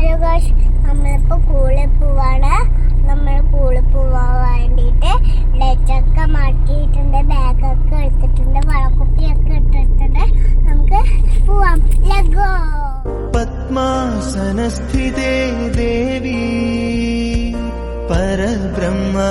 Hello guys, നമ്മളിപ്പോൾ സ്കൂളിൽ പോവാണ്. നമ്മൾ സ്കൂളിൽ പോവാൻ വേണ്ടിയിട്ട് ലച്ചൊക്കെ മാറ്റിയിട്ടുണ്ട്, ബാഗൊക്കെ എടുത്തിട്ടുണ്ട്, വളക്കുപ്പിയൊക്കെ ഇട്ടിട്ടുണ്ട്. നമുക്ക് പോവാം. ലഗോ. പത്മാസനസ്ഥിതേ ദേവി പരബ്രഹ്മസ്വരൂപിണി